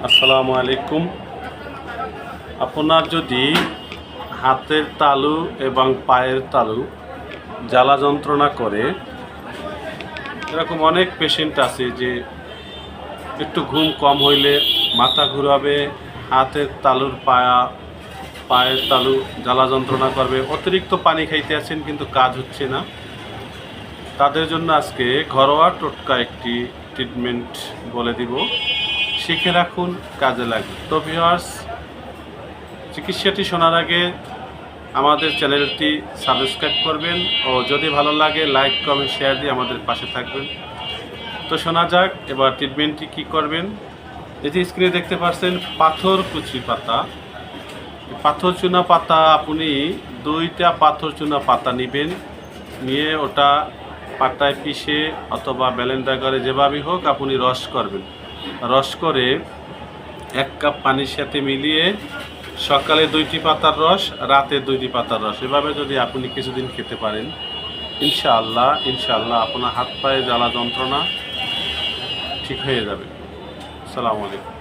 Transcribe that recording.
আসসালামু আলাইকুম। আপনার যদি হাতের তালু এবং পায়ের তালু জ্বালা যন্ত্রণা করে, এরকম অনেক পেশেন্ট আছে যে একটু ঘুম কম হইলে মাথা ঘুরাবে, হাতের তালুর পায়ের তালু জ্বালা যন্ত্রণা করবে, অতিরিক্ত পানি খাইতে আছেন কিন্তু কাজ হচ্ছে না, তাদের জন্য আজকে ঘরোয়া টোটকা একটি ট্রিটমেন্ট বলে দিব। শিখে রাখুন, কাজে লাগবে। তো ভিউয়ার্স, চিকিৎসাটি শোনার আগে আমাদের চ্যানেলটি সাবস্ক্রাইব করবেন ও যদি ভালো লাগে লাইক কমেন্ট শেয়ার দিয়ে আমাদের পাশে থাকবেন। তো শোনা যাক এবার ট্রিটমেন্টটি কী করবেন। এই যে স্ক্রিনে দেখতে পাচ্ছেন পাথরকুচি পাতা, পাথর চুনা পাতা, আপনি 2টা পাথর চুনা পাতা নেবেন, নিয়ে ওটা পাটায় পিষে অথবা ব্লেন্ডার করে যেভাবেই হোক আপনি রস করবেন। রস করে 1 কাপ পানির সাথে মিলিয়ে সকালে 2টি পাতার রস, রাতে 2টি পাতার রস, এভাবে যদি আপনি কিছুদিন খেতে পারেন, ইনশাআল্লাহ আপনার হাত পায়ে জ্বালা যন্ত্রণা ঠিক হয়ে যাবে। আসসালামু আলাইকুম।